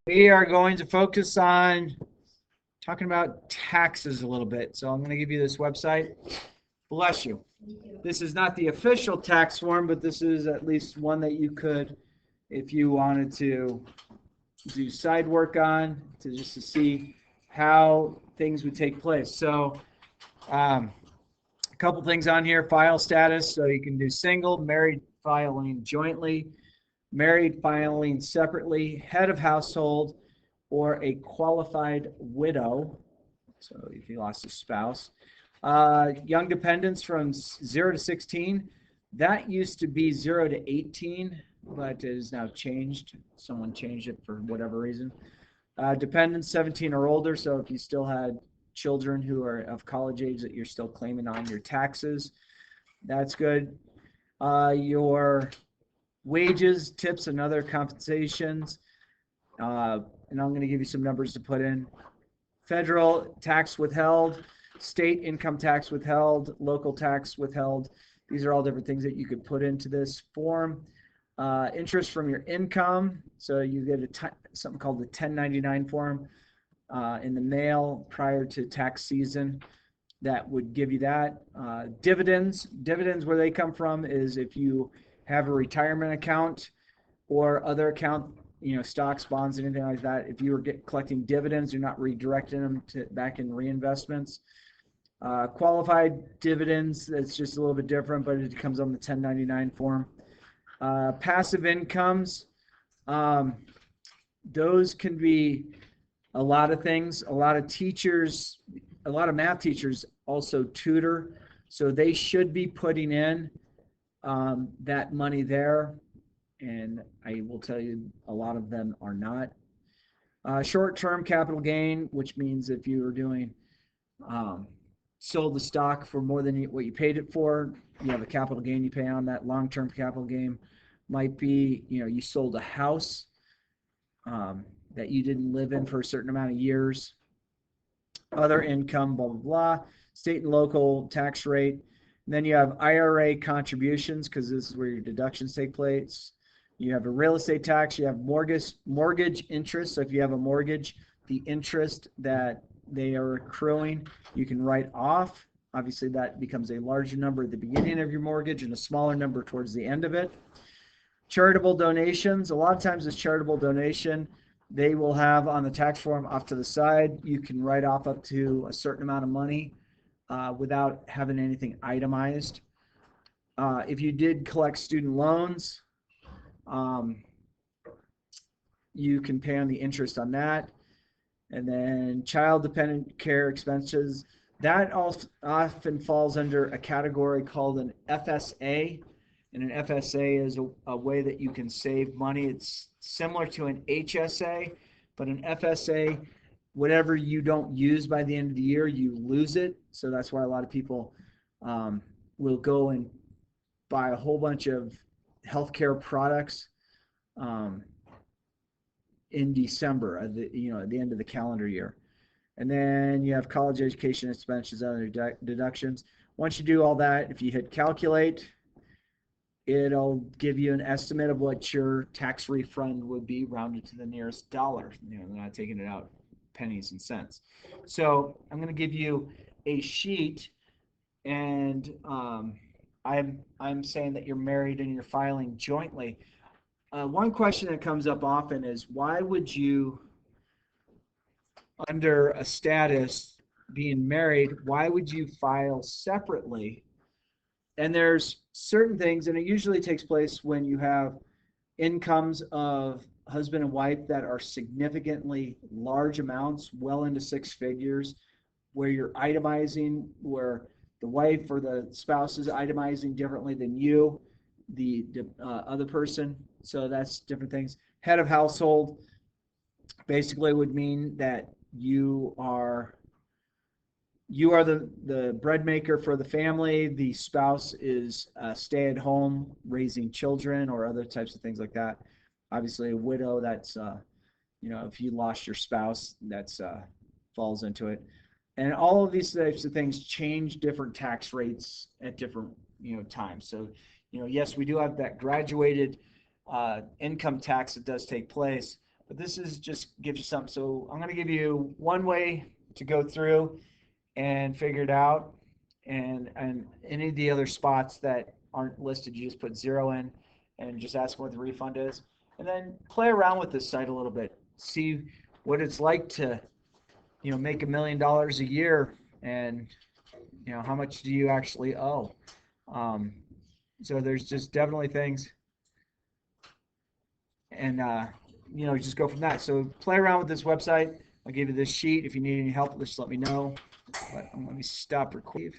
We are going to focus on talking about taxes a little bit. So I'm going to give you this website. Bless you. This is not the official tax form, but this is at least one that you could, if you wanted to do side work on, to see how things would take place. So um, a couple things on here: file status. So you can do single, married filing jointly, married filing separately, head of household, or a qualified widow. So if you lost a spouse. Young dependents from 0 to 16. That used to be 0 to 18, but it is now changed. Someone changed it for whatever reason. Dependents 17 or older. So if you still had children who are of college age that you're still claiming on your taxes, that's good. Your wages, tips, and other compensations. And I'm going to give you some numbers to put in. Federal tax withheld, state income tax withheld, local tax withheld. These are all different things that you could put into this form. Interest from your income. So you get something called the 1099 form in the mail prior to tax season. That would give you that. Dividends, where they come from is if you have a retirement account or other account, stocks, bonds, anything like that. If you were collecting dividends, you're not redirecting them back in reinvestments. Qualified dividends, that's just a little bit different, but it comes on the 1099 form. Passive incomes, those can be a lot of things. A lot of math teachers also tutor, so they should be putting in that money there. And I will tell you, a lot of them are not. Short-term capital gain, which means if you were doing sold the stock for more than what you paid it for, you have a capital gain you pay on that. Long-term capital gain might be, you sold a house that you didn't live in for a certain amount of years. Other income, blah, blah, blah. State and local tax rate. And then you have IRA contributions, because this is where your deductions take place. You have a real estate tax. You have mortgage interest. So if you have a mortgage, the interest that they are accruing, you can write off. Obviously, that becomes a larger number at the beginning of your mortgage and a smaller number towards the end of it. Charitable donations. A lot of times, this charitable donation, they will have on the tax form off to the side. You can write off up to a certain amount of money without having anything itemized. If you did collect student loans, you can pay on the interest on that. And then child dependent care expenses, that often falls under a category called an FSA. And an FSA is a way that you can save money. It's similar to an HSA, but an FSA, whatever you don't use by the end of the year, you lose it. So that's why a lot of people will go and buy a whole bunch of healthcare products in December, at the end of the calendar year. And then you have college education expenses, other deductions. Once you do all that, if you hit calculate, it'll give you an estimate of what your tax refund would be, rounded to the nearest dollar. They're not taking it out pennies and cents. So I'm going to give you a sheet, and I'm saying that you're married and you're filing jointly. One question that comes up often is, why would you, under a status being married, why would you file separately? And there's certain things, and it usually takes place when you have incomes of husband and wife that are significantly large amounts, well into six figures, where you're itemizing, where the wife or the spouse is itemizing differently than you, the other person. So that's different things. Head of household basically would mean that you are the bread maker for the family. The spouse is stay at home raising children or other types of things like that. Obviously, a widow, that's if you lost your spouse, that's falls into it. And all of these types of things change different tax rates at different times. So yes, we do have that graduated income tax that does take place, but this is just gives you something. So I'm going to give you one way to go through and figure it out, and any of the other spots that aren't listed, you just put 0 in and just ask what the refund is, and then play around with this site a little bit, see what it's like to make $1 million a year, and how much do you actually owe. um, so there's just definitely things, and just go from that. So play around with this website. I'll give you this sheet. If you need any help, just let me know. But let me stop recording.